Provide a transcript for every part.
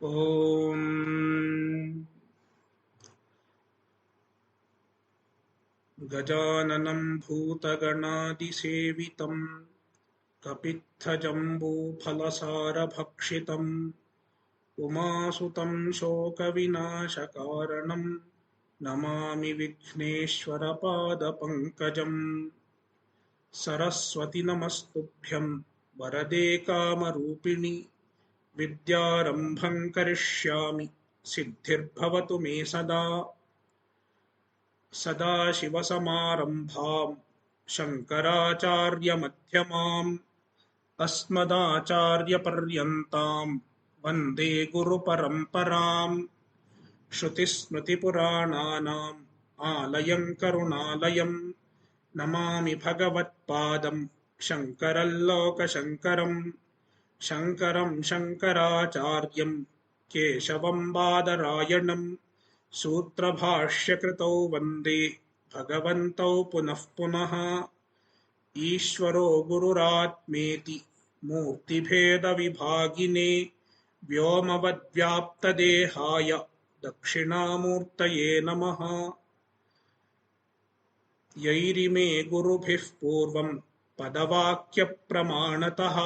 ॐ गजाननं भूतगणादिसेवितं कपित्थजम्बूफलसारभक्षितम् उमासुतं शोकविनाशकारणं नमामि विघ्नेश्वरपादपङ्कजम् सरस्वति नमस्तुभ्यं वरदे कामरूपिणि विद्यारम्भं करिष्यामि सिद्धिर्भवतु मे सदा सदाशिवसमारम्भां शङ्कराचार्यमध्यमाम् अस्मदाचार्यपर्यन्तां वन्दे गुरुपरम्पराम् श्रुतिस्मृतिपुराणानाम् आलयं करुणालयं नमामि भगवत्पादं शङ्करं लोकशङ्करम् शङ्करं शङ्कराचार्यं केशवं बादरायणं सूत्रभाष्यकृतौ वन्दे भगवन्तौ पुनः पुनः ईश्वरो गुरुरात्मेति मूर्तिभेदविभागिने व्योमवद्व्याप्तदेहाय दक्षिणामूर्तये नमः। यैरिमे गुरुभिः पूर्वं पदवाक्यप्रमाणतः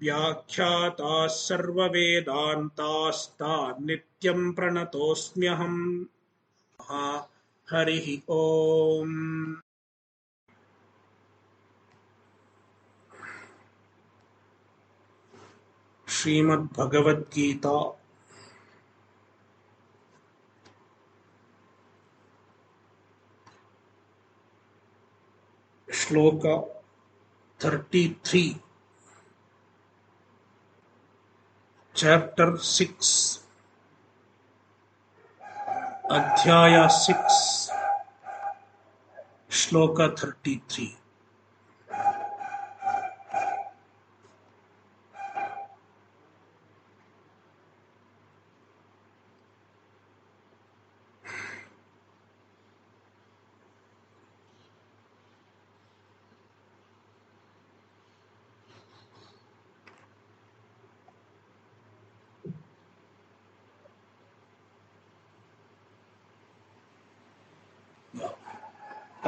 व्याख्याताः सर्ववेदान्तास्तान् नित्यं प्रणतोऽस्म्यहम्। हरिः ओम्। श्रीमद्भगवद्गीता श्लोक 33 चैप्टर 6 अध्याय 6 श्लोक 33।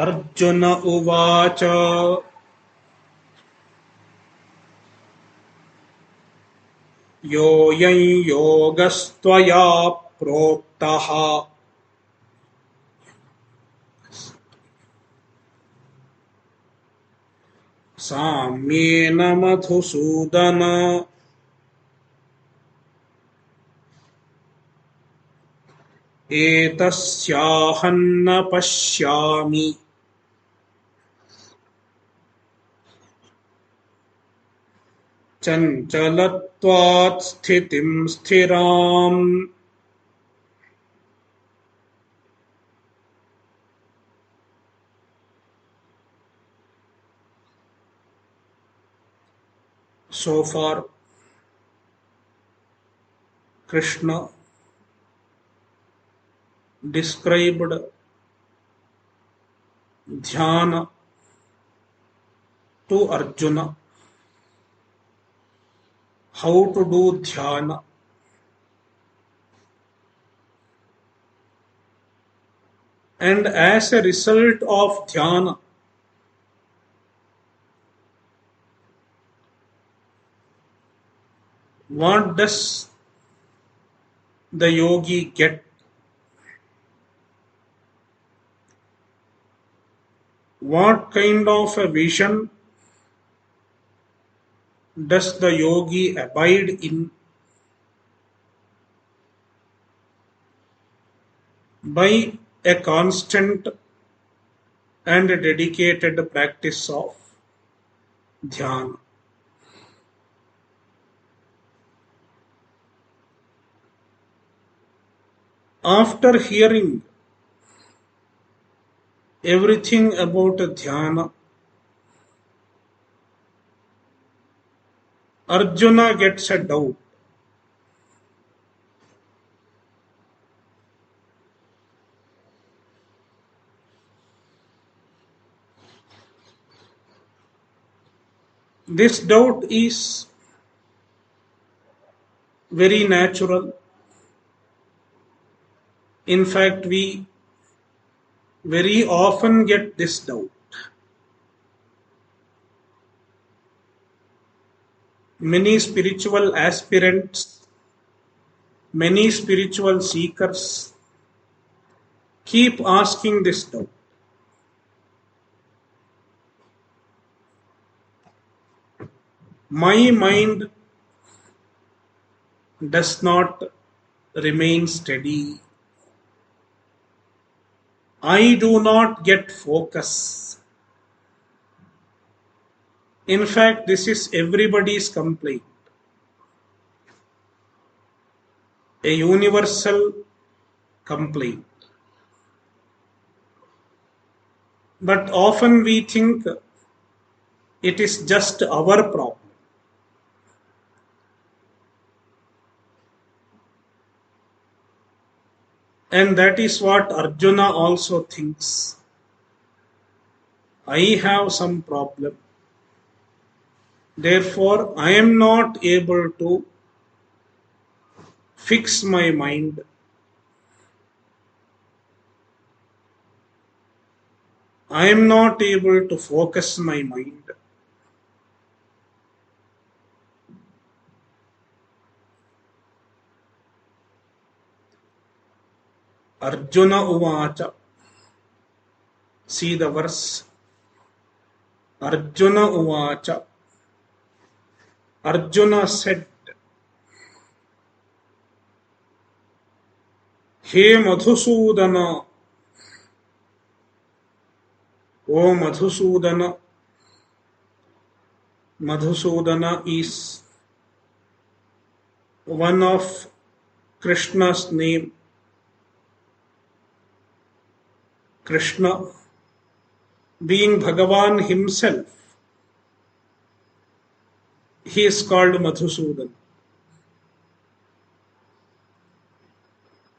अर्जुन उवाच योऽयं योगस्त्वया प्रोक्तः साम्येन मधुसूदन एतस्याहं न पश्यामि चञ्चलत्वात् स्थितिं स्थिराम्। So far, Krishna described dhyana to Arjuna, how to do dhyana, and as a result of dhyana, what does the yogi get? What kind of a vision does the yogi abide in? By a constant and dedicated practice of dhyana. After hearing everything about dhyana, Arjuna gets a doubt. This doubt is very natural. In fact, we very often get this doubt. Many spiritual aspirants, many spiritual seekers keep asking this doubt. My mind does not remain steady. I do not get focus. In fact, this is everybody's complaint, a universal complaint. But often we think it is just our problem. And that is what Arjuna also thinks. I have some problem. Therefore, I am not able to fix my mind. I am not able to focus my mind. Arjuna uvacha. See the verse. Arjuna uvacha. Arjuna said, He Madhusudana, O Madhusudana. Madhusudana is one of Krishna's name. Krishna, being Bhagavan himself, he is called Madhusudana.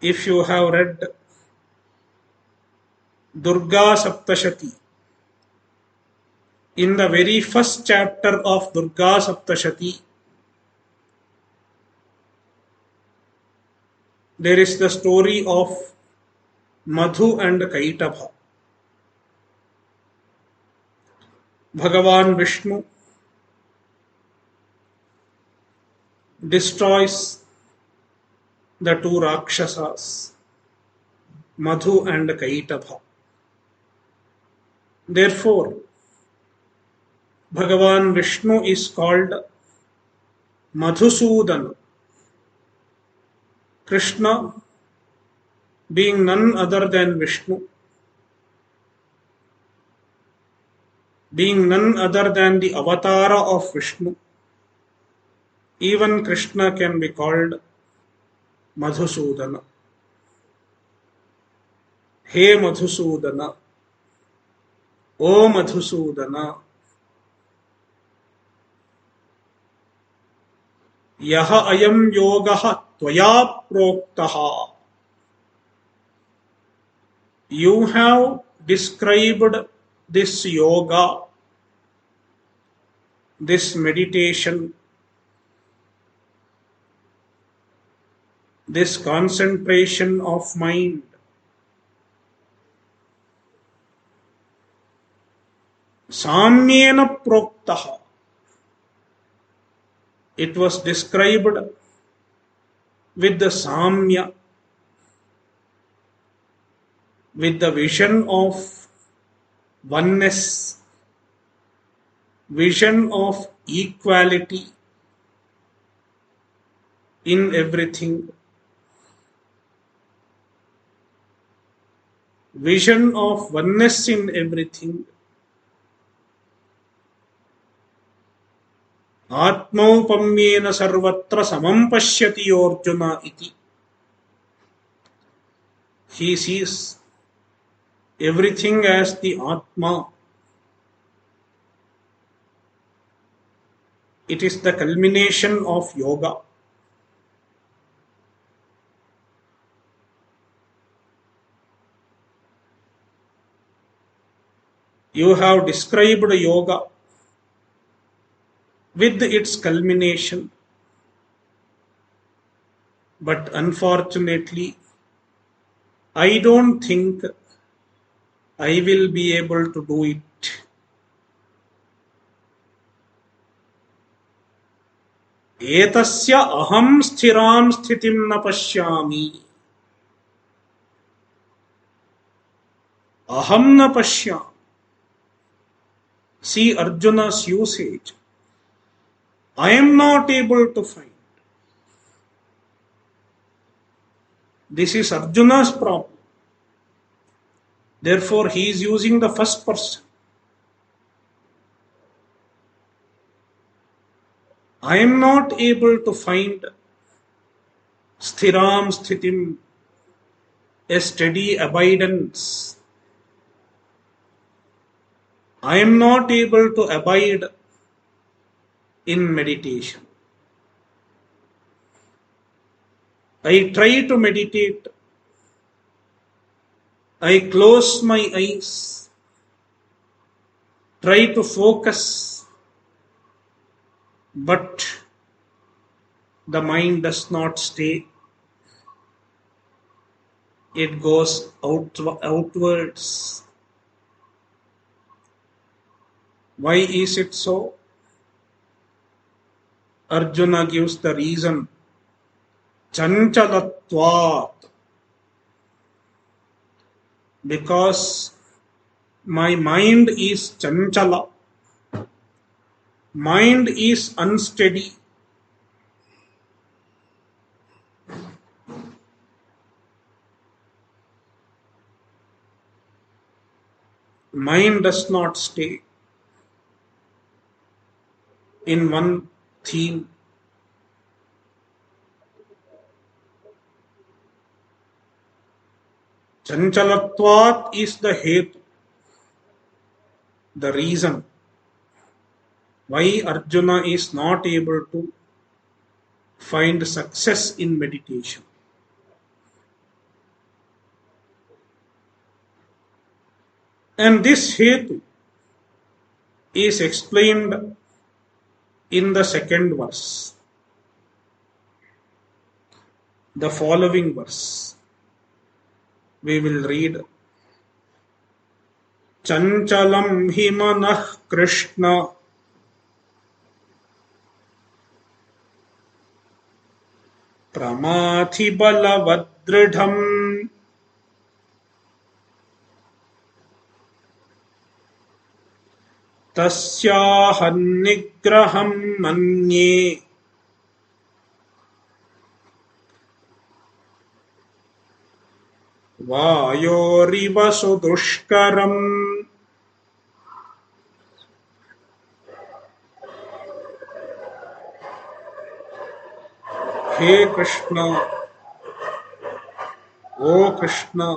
If you have read Durga Saptashati, in the very first chapter of Durga Saptashati, there is the story of Madhu and Kaitava. Bhagavan Vishnu destroys the two Rakshasas, Madhu and Kaitava. Therefore, Bhagavan Vishnu is called Madhusudana. Krishna, being none other than Vishnu, being none other than the avatara of Vishnu, even Krishna can be called Madhusudana. He Madhusudana, O Madhusudana, Yaha ayam yogaha tvaya proktaha. You have described this yoga, this meditation, this concentration of mind, samyena proktaha. It was described with the samya, with the vision of oneness, vision of equality in everything, vision of oneness in everything. Atmaupamyena sarvatra samam pashyati Arjuna iti. He sees everything as the Atma. It is the culmination of yoga. You have described yoga with its culmination. But unfortunately, I don't think I will be able to do it. एतस्य अहं स्थिरां स्थितिं न पश्यामि. Aham na pashyam. See Arjuna's usage. I am not able to find. This is Arjuna's problem. Therefore, he is using the first person. I am not able to find sthiram sthitim, a steady abidance. I am not able to abide in meditation. I try to meditate. I close my eyes, try to focus, but the mind does not stay. It goes outwards. Why is it so? Arjuna gives the reason. Chanchalatvat. Because my mind is chanchala. Mind is unsteady. Mind does not stay in one theme. Chanchalatvat is the hetu, the reason why Arjuna is not able to find success in meditation. And this hetu is explained in the second verse, the following verse. We will read. Chanchalam hi manah Krishna pramathi balavadridham tasyahan nigraham manye vayoriva sudushkaram. Hey Krishna, O Krishna,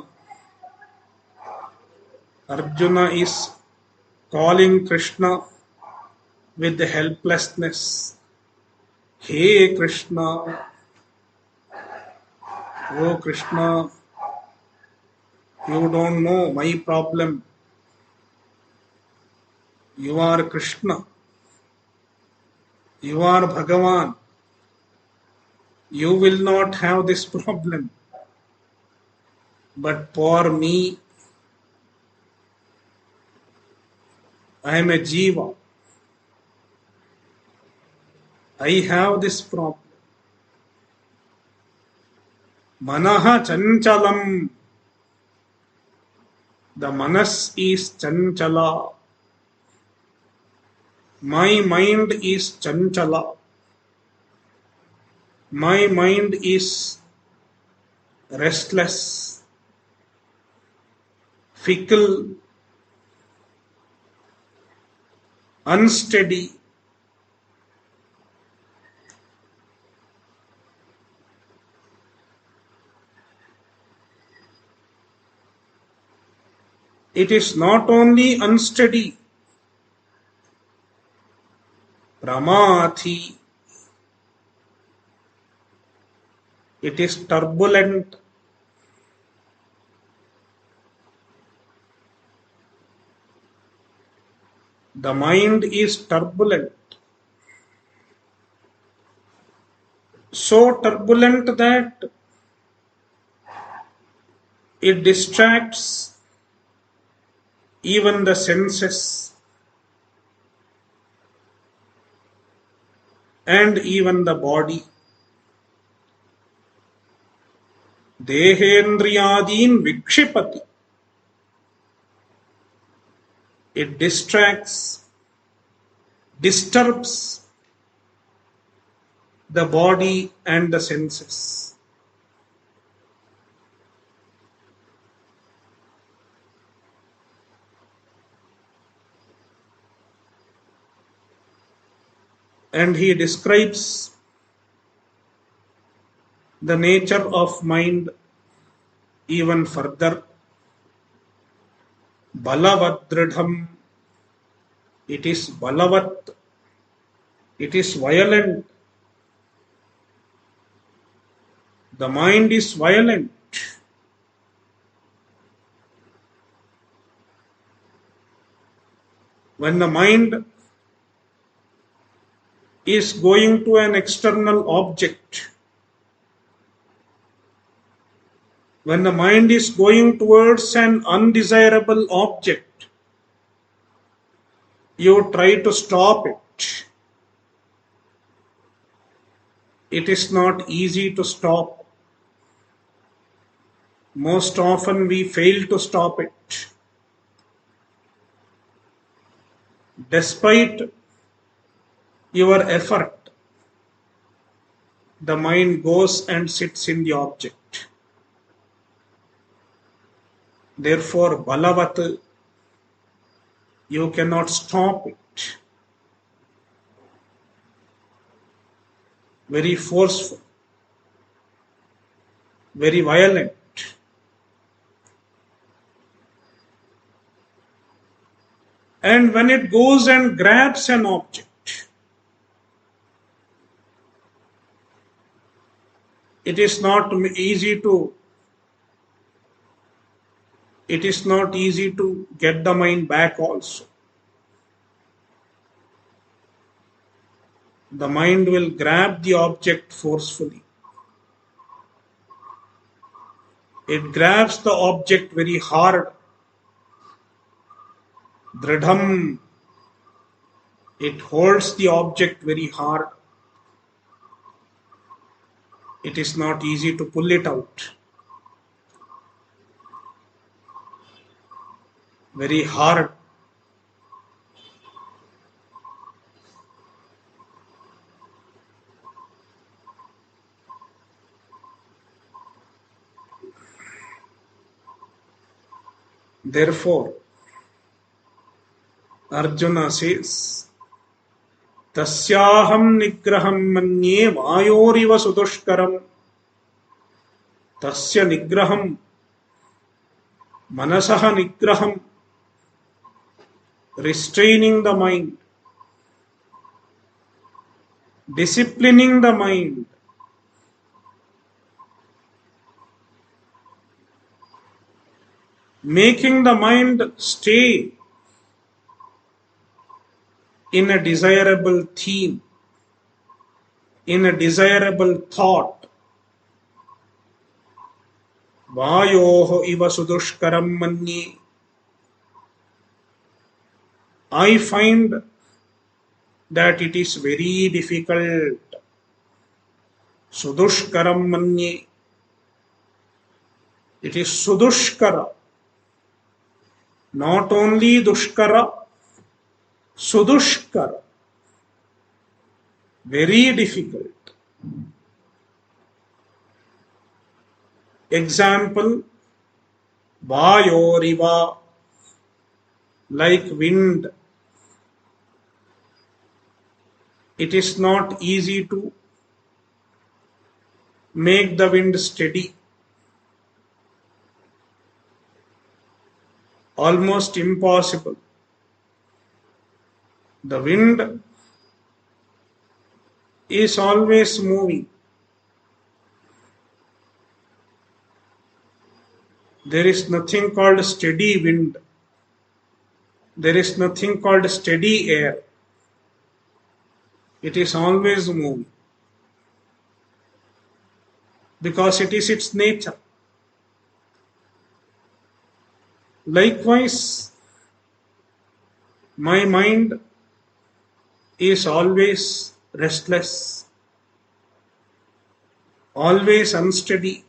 Arjuna is calling Krishna with helplessness. Hey Krishna, O Krishna, you don't know my problem. You are Krishna. You are Bhagavan. You will not have this problem. But for me, I am a jiva. I have this problem. Manaha chanchalam. The manas is chanchala. My mind is chanchala. My mind is restless, fickle, unsteady. It is not only unsteady, pramathi, it is turbulent. The mind is turbulent. so turbulent that it distracts even the senses and even the body. Dehendriyadin vikshipati. It distracts, disturbs the body and the senses. And he describes the nature of mind even further. Balavadridham. It is balavat. It is violent. The mind is violent. When the mind is going to an external object, when the mind is going towards an undesirable object, you try to stop it. It is not easy to stop. Most often we fail to stop it. Despite your effort, the mind goes and sits in the object. Therefore, balavat, you cannot stop it. Very forceful, very violent. And when it goes and grabs an object, it is not easy to get the mind back also. The mind will grab the object forcefully. It grabs the object very hard. Dridham. It holds the object very hard. It is not easy to pull it out. Very hard. Therefore, Arjuna says, Tasyaham nigraham manye vayoriva sudushkaram. Tasya nigraham, manasaha nigraham, restraining the mind, disciplining the mind, making the mind stay in a desirable theme, in a desirable thought. Vayoho iva sudushkaram manye. I find that it is very difficult. Sudushkaram manye. It is sudushkara. Not only dushkara, sudushkara. Very difficult. Example, vayoriva, like wind. It is not easy to make the wind steady. Almost impossible. The wind is always moving. There is nothing called steady wind. There is nothing called steady air. It is always moving. because it is its nature. Likewise, my mind is always restless, always unsteady.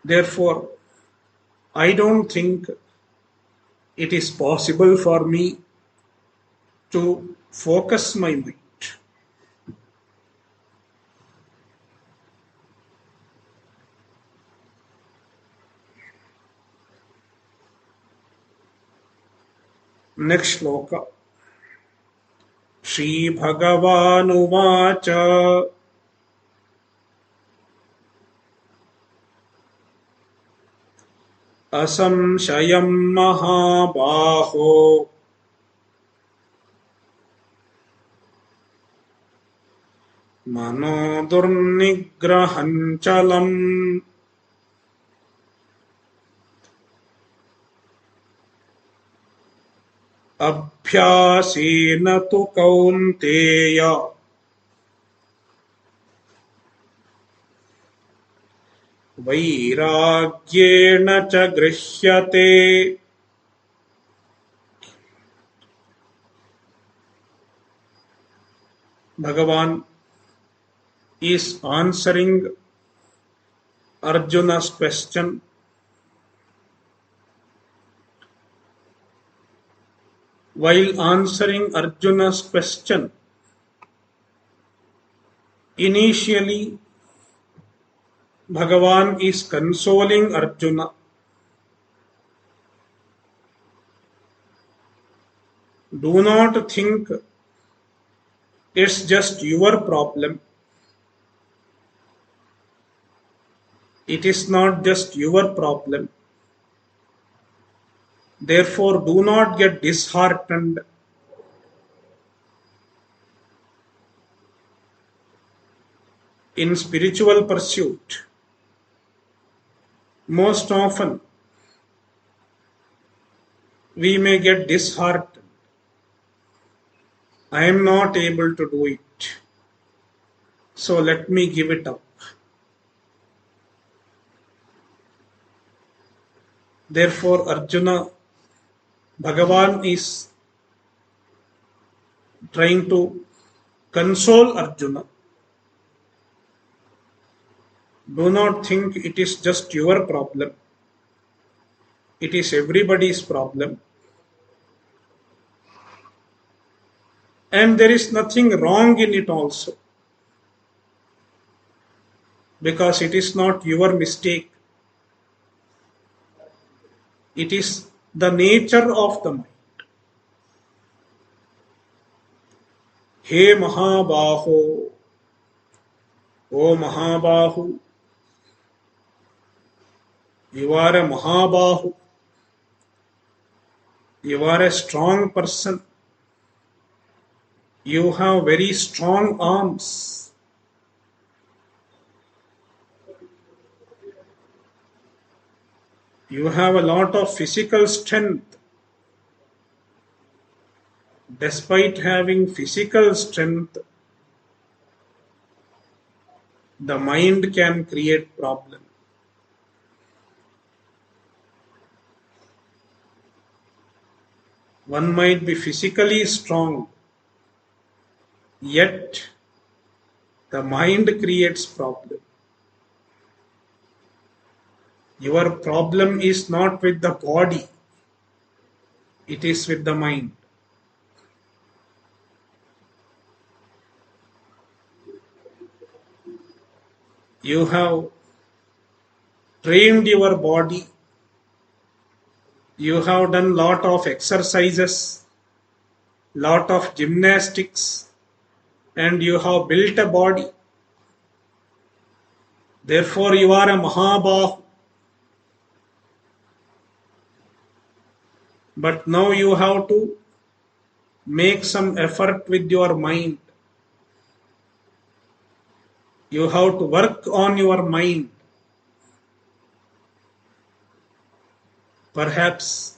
Therefore, I don't think it is possible for me to focus my mind. Next shloka. Shri Bhagavanuvacha असंशयं महाबाहो मनो दुर्निग्रहं चलम् अभ्यासेन तु कौन्तेय वैराग्येण च गृह्यते. Bhagavan is answering Arjuna's question. While answering Arjuna's question, initially Bhagavan is consoling Arjuna. Do not think it's just your problem. It is not just your problem. Therefore, do not get disheartened. In spiritual pursuit, most often we may get disheartened. I am not able to do it, so let me give it up. Therefore, Arjuna, Bhagavan is trying to console Arjuna. Do not think it is just your problem. It is everybody's problem. And there is nothing wrong in it also. Because it is not your mistake. It is the nature of the mind. He Mahabaho, O Mahabahu, you are a Mahabahu. You are a strong person. You have very strong arms. You have a lot of physical strength. Despite having physical strength, the mind can create problems. One might be physically strong, yet the mind creates problem. Your problem is not with the body, it is with the mind. You have trained your body, you have done lot of exercises, lot of gymnastics, and you have built a body. Therefore, you are a Mahabahu. But now you have to make some effort with your mind. You have to work on your mind. Perhaps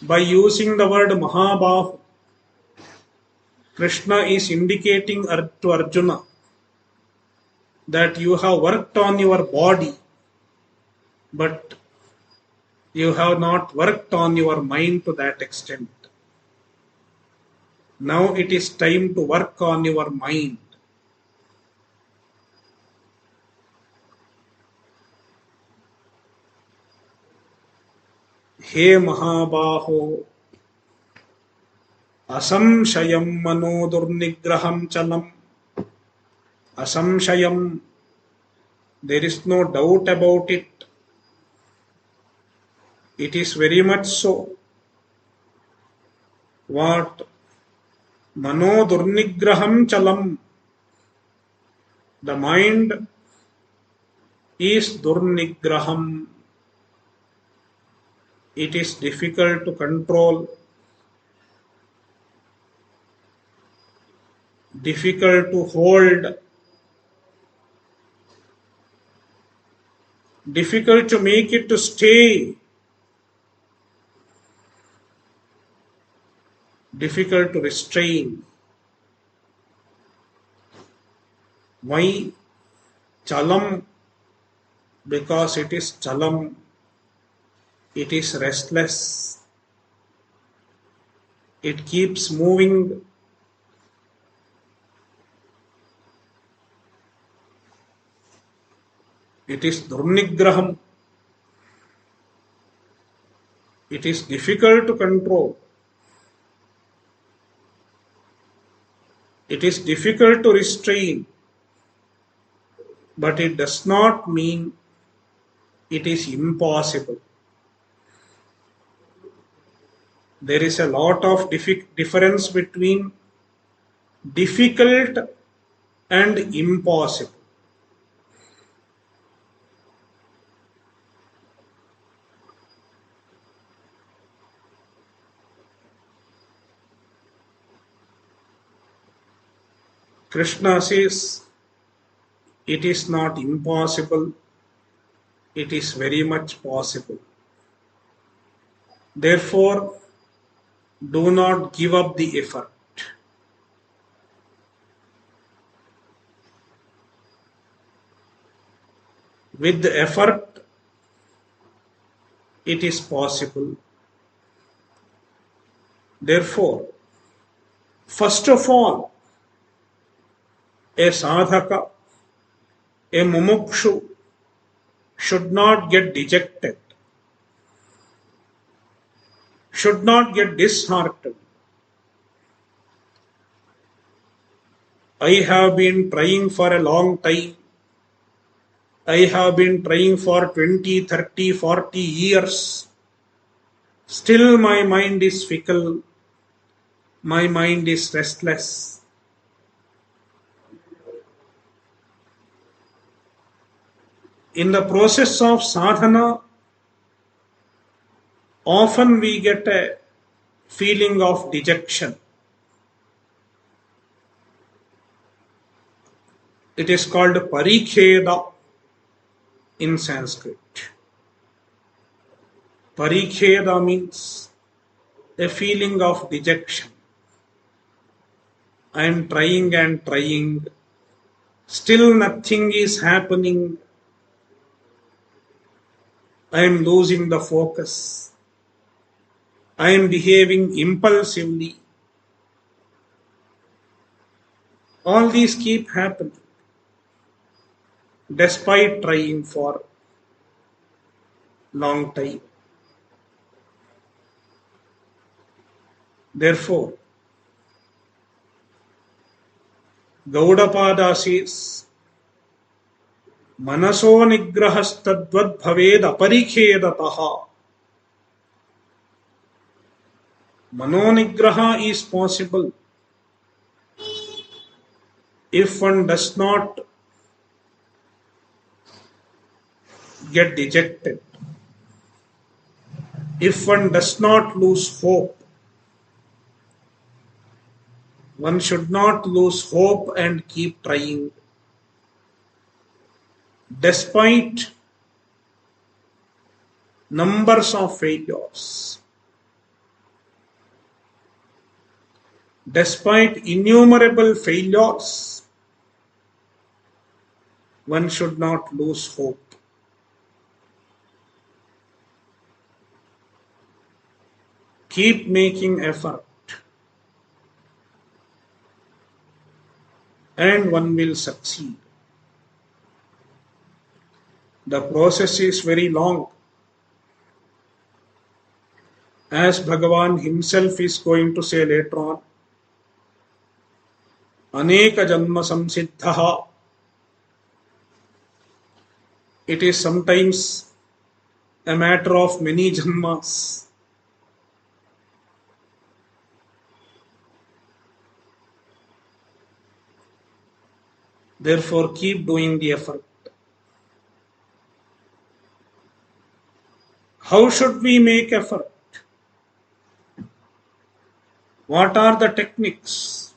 by using the word Mahabahu, Krishna is indicating to Arjuna that you have worked on your body, but you have not worked on your mind to that extent. Now it is time to work on your mind. हे महाबाहो असंशयं मनो दुर्निग्रहं चलम्. Asamshayam, there is no doubt about it. It is very much so. What? Mano durnigraham chalam. The mind is durnigraham. It is difficult to control, difficult to hold, difficult to make it to stay, difficult to restrain. Why? Chalam, because it is chalam, it is restless, it keeps moving. It is durnigraham. It is difficult to control. It is difficult to restrain. But it does not mean it is impossible. There is a lot of difference between difficult and impossible. Krishna says, it is not impossible, it is very much possible. Therefore, do not give up the effort. With the effort, it is possible. Therefore, first of all, a sadhaka, a mumukshu should not get dejected, should not get disheartened. I have been trying for a long time. I have been trying for 20, 30, 40 years. Still my mind is fickle. My mind is restless. In the process of sadhana, often we get a feeling of dejection. It is called parikheda in Sanskrit. Parikheda means a feeling of dejection. I am trying and trying. Still nothing is happening. I am losing the focus. I am behaving impulsively. All these keep happening despite trying for long time. Therefore, Gaudapada says, Manaso nigrahastadvad bhaved aparikhedataha. Manonigraha is possible if one does not get dejected, if one does not lose hope. One should not lose hope and keep trying. Despite numbers of failures, despite innumerable failures, one should not lose hope. Keep making effort, and one will succeed. The process is very long, as Bhagavan himself is going to say later on. Aneka janma samsiddhaha. It is sometimes a matter of many janmas. Therefore, keep doing the effort. How should we make effort? What are the techniques?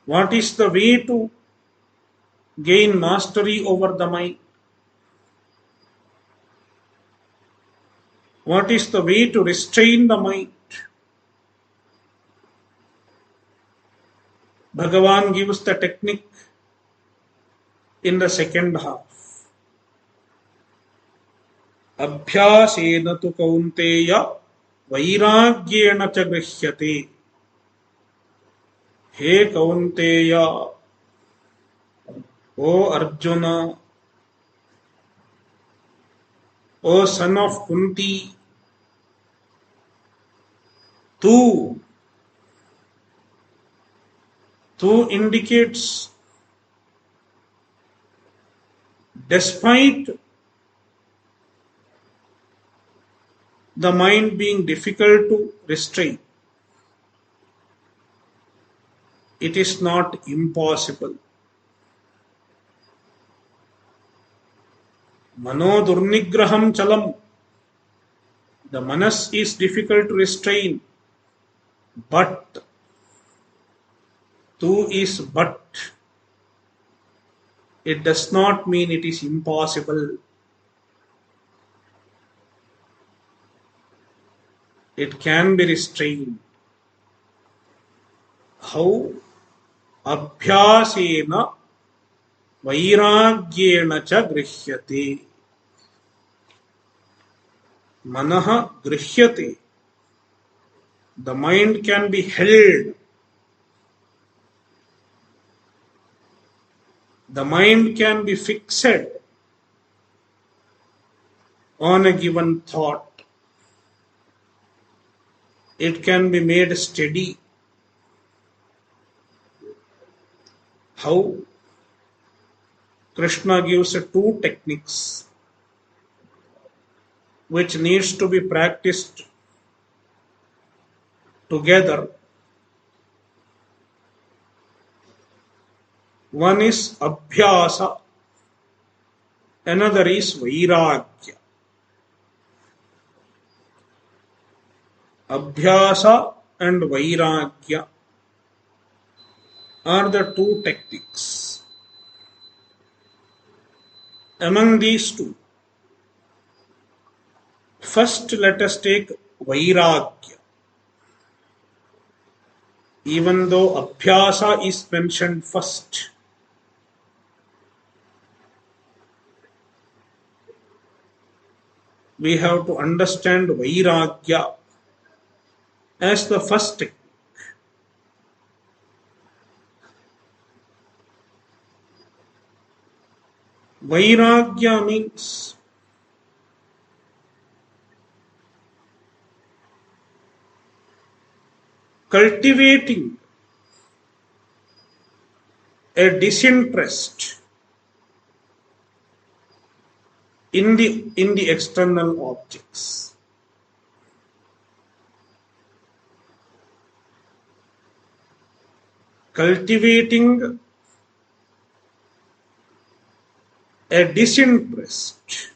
What is the way to gain mastery over the mind? What is the way to restrain the mind? Bhagavan gives the technique in the second half. Abhyasena tu kaunteya vairagyena cha grihyate. He kaunteya, O Arjuna, O son of Kunti, tu indicates despite the mind being difficult to restrain, it is not impossible. Mano durnigraham chalam. The manas is difficult to restrain, but tu is but. It does not mean it is impossible. It can be restrained. How? Abhyasena vairagyena cha grihyate. Manaha grihyate. The mind can be held. The mind can be fixed on a given thought. It can be made steady. How? Krishna gives two techniques which needs to be practiced together. One is abhyasa, another is vairagya. Abhyasa and vairagya are the two techniques. Among these two, first let us take vairagya. Even though abhyasa is mentioned first, we have to understand vairagya as the first technique. Vairagya means cultivating a disinterest in the external objects. Cultivating a disinterest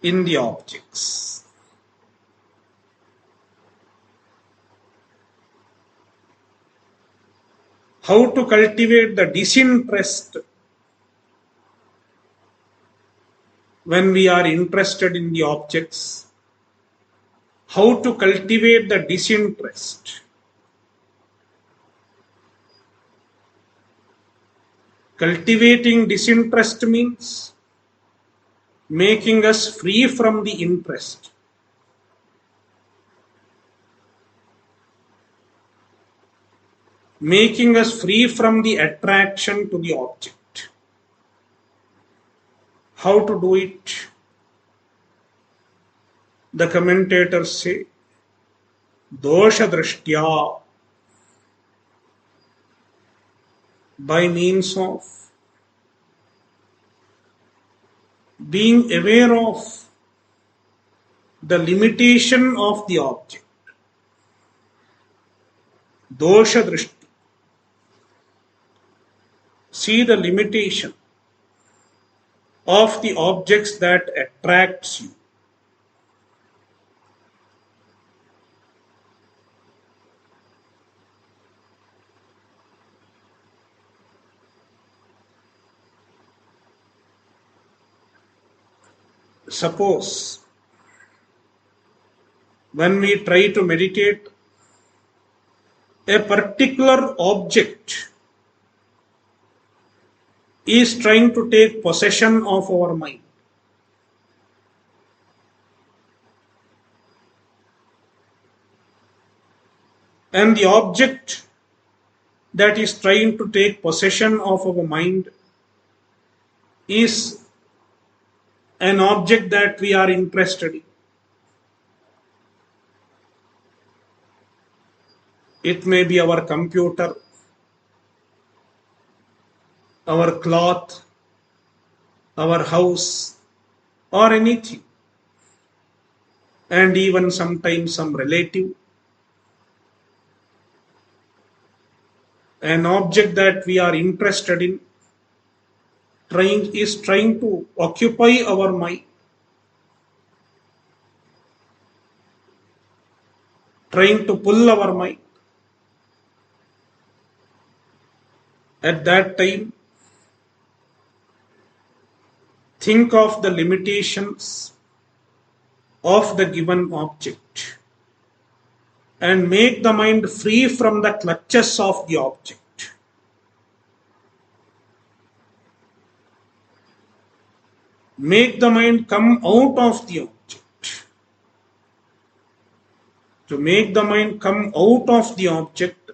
in the objects. How to cultivate the disinterest when we are interested in the objects? How to cultivate the disinterest? Cultivating disinterest means making us free from the interest. Making us free from the attraction to the object. How to do it? The commentators say, dosha drishtya, by means of being aware of the limitation of the object. Dosha drishti. See the limitation of the objects that attracts you. Suppose when we try to meditate, a particular object is trying to take possession of our mind. And the object that is trying to take possession of our mind is an object that we are interested in. It may be our computer, our cloth, our house, or anything. And even sometimes some relative. An object that we are interested in is trying to occupy our mind, trying to pull our mind. At that time, think of the limitations of the given object and make the mind free from the clutches of the object. Make the mind come out of the object. To make the mind come out of the object,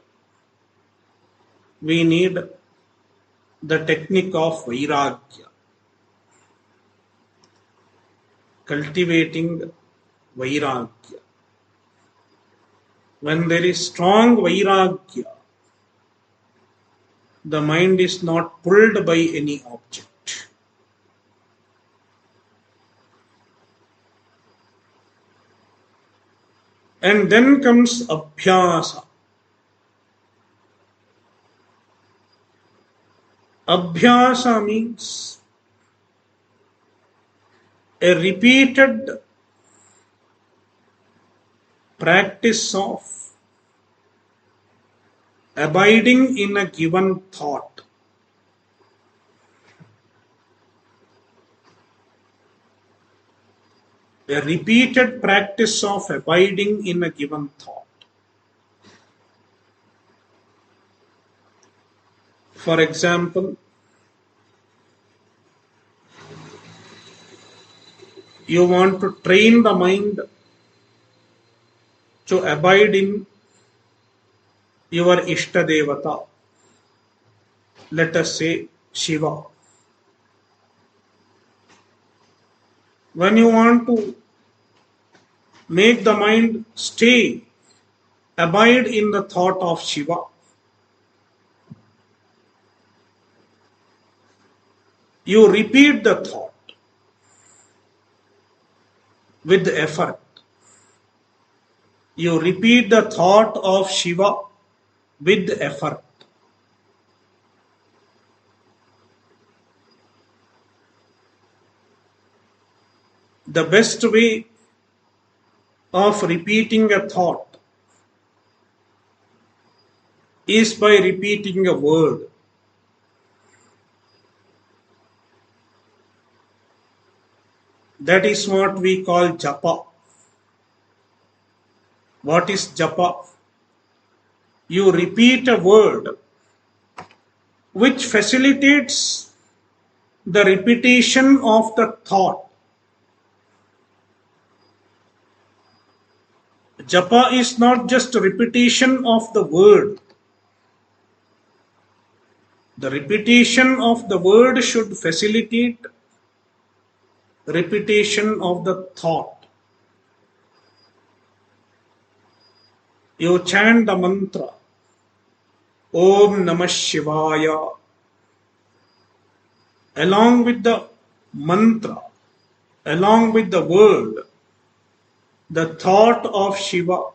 we need the technique of vairagya. Cultivating vairagya. When there is strong vairagya, the mind is not pulled by any object. And then comes abhyasa. Abhyasa means a repeated practice of abiding in a given thought. A repeated practice of abiding in a given thought. For example, you want to train the mind to abide in your Ishtadevata. Let us say Shiva. When you want to make the mind stay, abide in the thought of Shiva, you repeat the thought with effort. You repeat the thought of Shiva with effort. The best way of repeating a thought is by repeating a word. That is what we call japa. What is japa? You repeat a word which facilitates the repetition of the thought. Japa is not just a repetition of the word. The repetition of the word should facilitate repetition of the thought. You chant the mantra, Om Namah Shivaya, along with the mantra, along with the word, the thought of Shiva,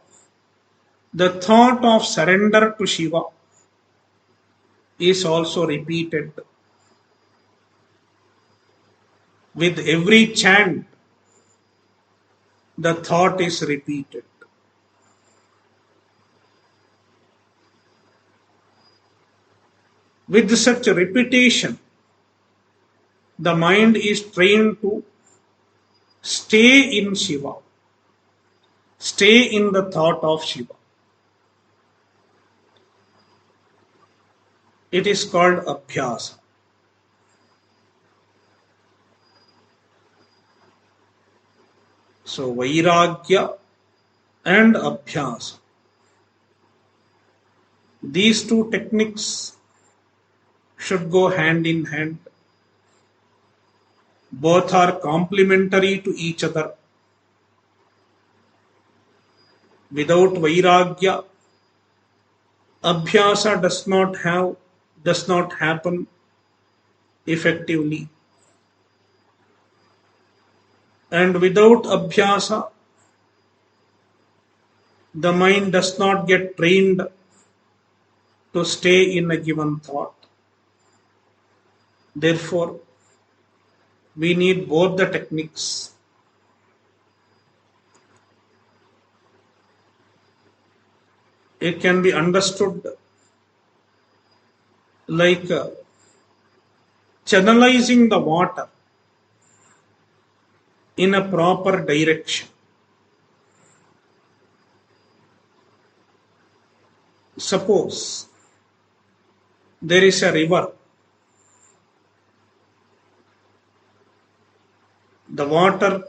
the thought of surrender to Shiva is also repeated. With every chant, the thought is repeated. With such repetition, the mind is trained to stay in Shiva, stay in the thought of Shiva. It is called abhyasa. So, vairagya and abhyasa. These two techniques should go hand in hand. Both are complementary to each other. Without vairagya, abhyasa does not happen effectively. And without abhyasa, the mind does not get trained to stay in a given thought. Therefore, we need both the techniques. It can be understood like channelizing the water in a proper direction. Suppose there is a river. The water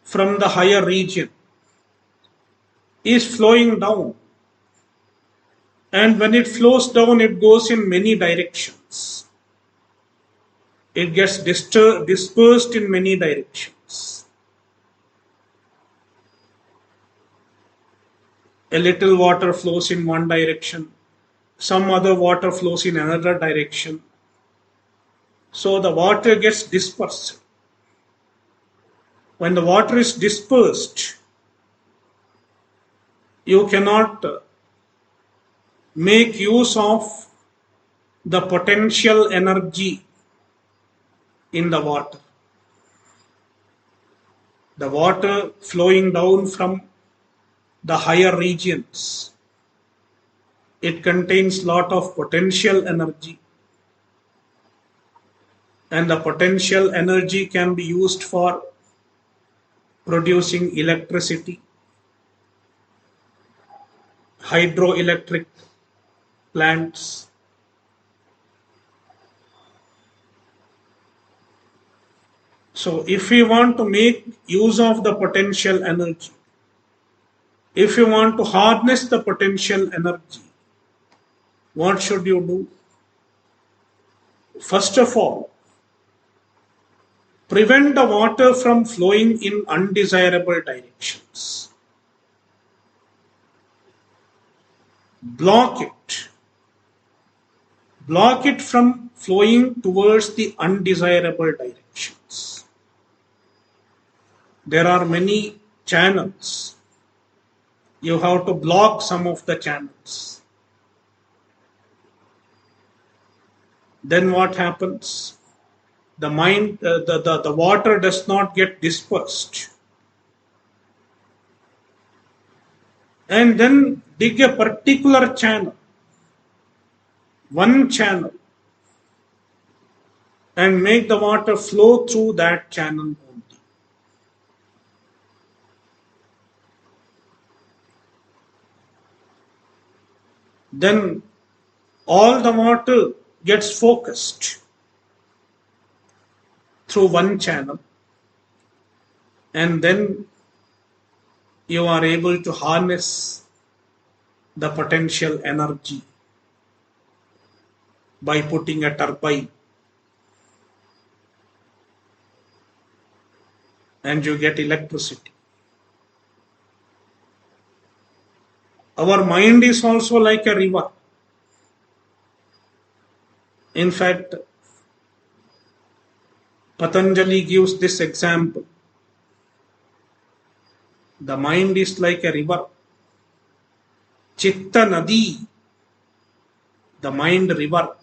from the higher region is flowing down. And when it flows down, it goes in many directions. It gets dispersed in many directions. A little water flows in one direction, some other water flows in another direction. So the water gets dispersed. When the water is dispersed, you cannot make use of the potential energy in the water. The water flowing down from the higher regions, it contains lot of potential energy, and the potential energy can be used for producing electricity, hydroelectric plants. So if we want to make use of the potential energy, if you want to harness the potential energy, what should you do? First of all, prevent the water from flowing in undesirable directions. Block it. Block it from flowing towards the undesirable directions. There are many channels. You have to block some of the channels. Then what happens? The mind, the water does not get dispersed. And then dig a particular channel, one channel, and make the water flow through that channel only. Then all the water gets focused through one channel, and then you are able to harness the potential energy by putting a turbine, and you get electricity. Our mind is also like a river. In fact, Patanjali gives this example. The mind is like a river. Chitta Nadi, the mind river.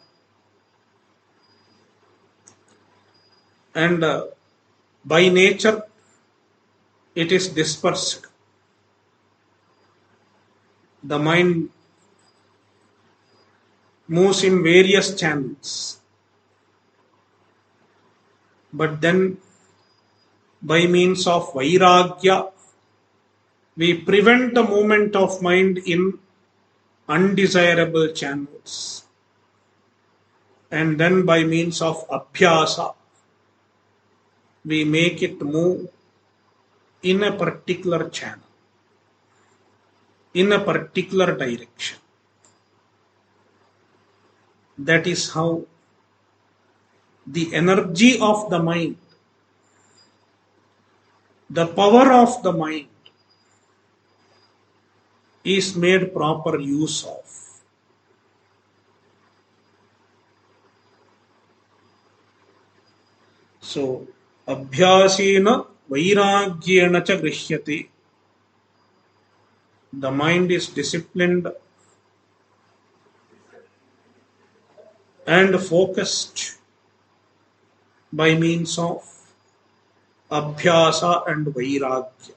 And by nature, it is dispersed. The mind moves in various channels. But then, by means of vairagya, we prevent the movement of mind in undesirable channels. And then by means of abhyasa, we make it move in a particular channel, in a particular direction. That is how the energy of the mind, the power of the mind, is made proper use of. So, abhyasena vairagyena cha grishyate. The mind is disciplined and focused by means of abhyasa and vairagya.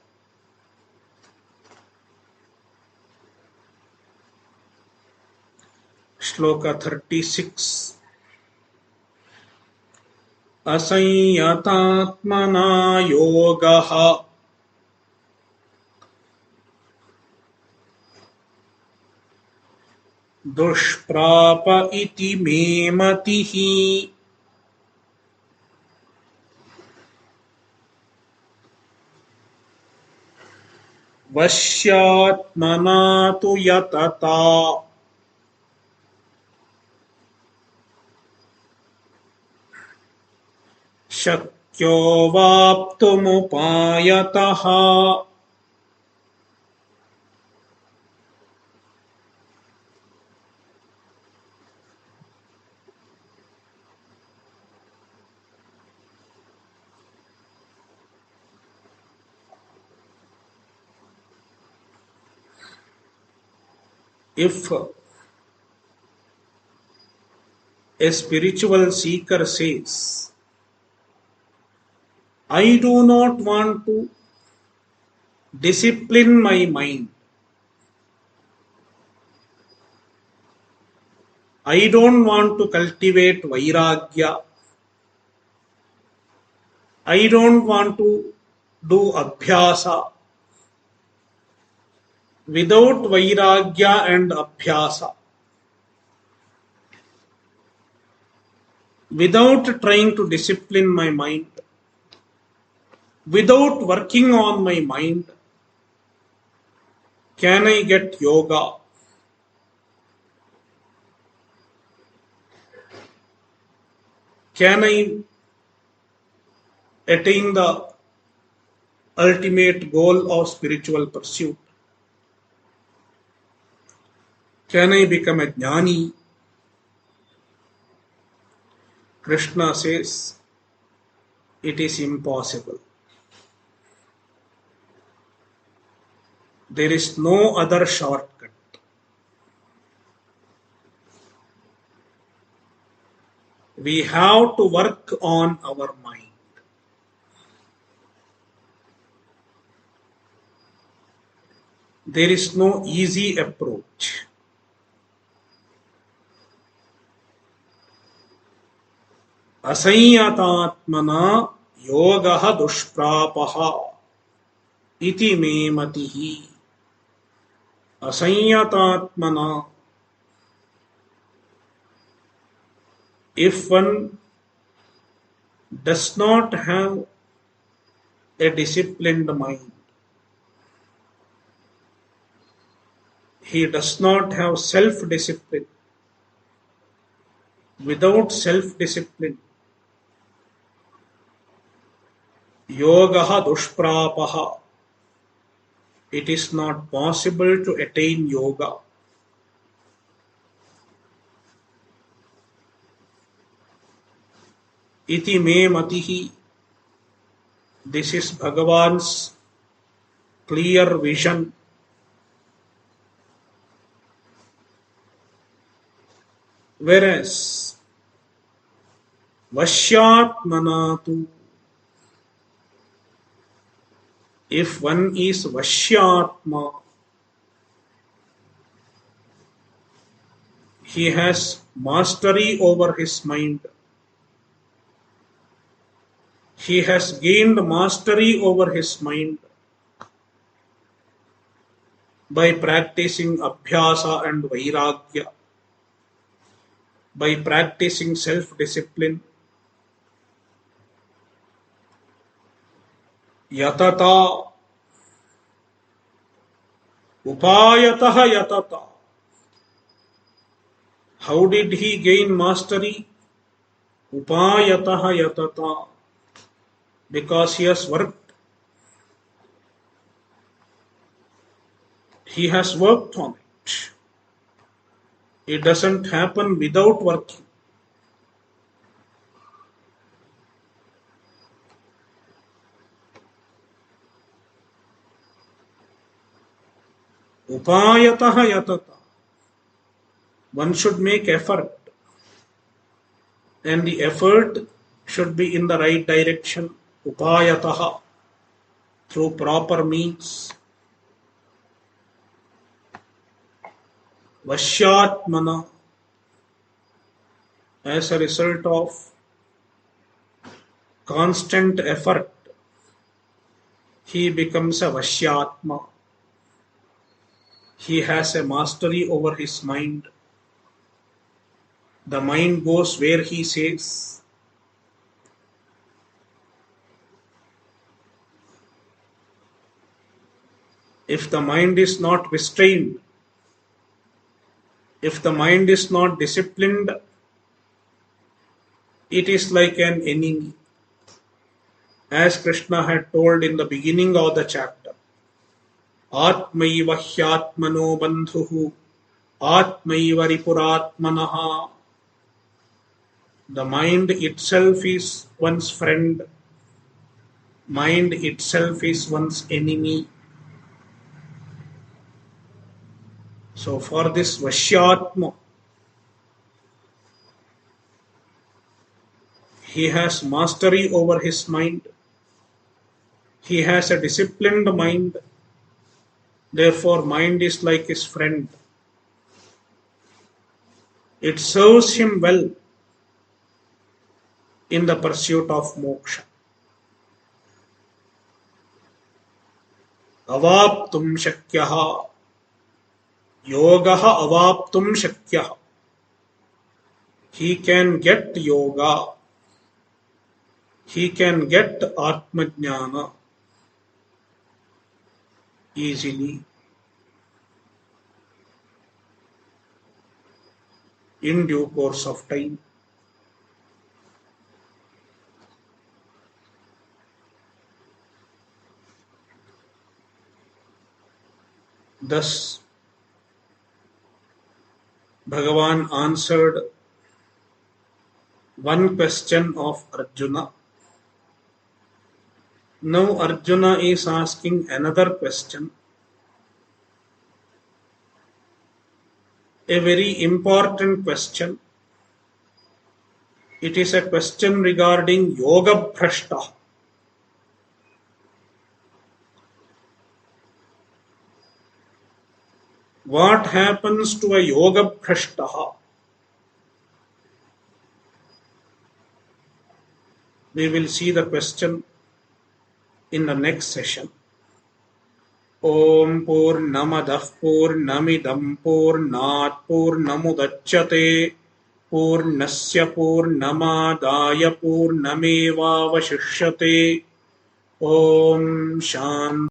Shloka 36. Asayyatatmana yogaha dushprapa iti me matihi. Vashyatmana tu yatata shakyo vaptumupayataha. If a spiritual seeker says, I do not want to discipline my mind, I don't want to cultivate vairagya, I don't want to do abhyasa. Without vairagya and abhyasa, without trying to discipline my mind, without working on my mind, can I get yoga? Can I attain the ultimate goal of spiritual pursuit? Can I become a jnani? Krishna says, it is impossible. There is no other shortcut. We have to work on our mind. There is no easy approach. Asayyatatmana yogaha dushprapaha iti me matihi. Asayyatatmana, If one does not have a disciplined mind, he does not have self-discipline. Without self-discipline, yogaha dushprapaha, it is not possible to attain yoga. Iti me matihi, this is Bhagavan's clear vision. Whereas Vashyatmanatu, if one is Vashyatma, he has mastery over his mind. He has gained mastery over his mind by practicing abhyasa and vairagya, by practicing self-discipline. Yatata, upayataha yatata. How did he gain mastery? Upayataha yatata. Because he has worked. He has worked on it. It doesn't happen without working. Upayataha yatata. One should make effort. And the effort should be in the right direction. Upayataha. Through proper means. Vashyatmana. As a result of constant effort, he becomes a Vashyatma. He has a mastery over his mind. The mind goes where he says. If the mind is not restrained, if the mind is not disciplined, it is like an enemy. As Krishna had told in the beginning of the chapter, Atmaiva hyatmano bandhuhu, Atmaiva ripuratmanaha. The mind itself is one's friend. Mind itself is one's enemy. So for this Vashyatma, he has mastery over his mind. He has a disciplined mind. Therefore, mind is like his friend. It serves him well in the pursuit of moksha. Avaptum shakyaha. Yogaha avaptum shakyaha. He can get yoga. He can get atmajnana easily, in due course of time. Thus, Bhagavan answered one question of Arjuna. Now Arjuna is asking another question, a very important question. It is a question regarding yoga bhrashta. What happens to a yoga bhrashta? We will see the question in the next session. Om Purnamadah Purnamidam Purnat Purnamudachyate पूर्णस्य पूर्णमादाय पूर्णमेवावशिष्यते। ॐ शान्ति।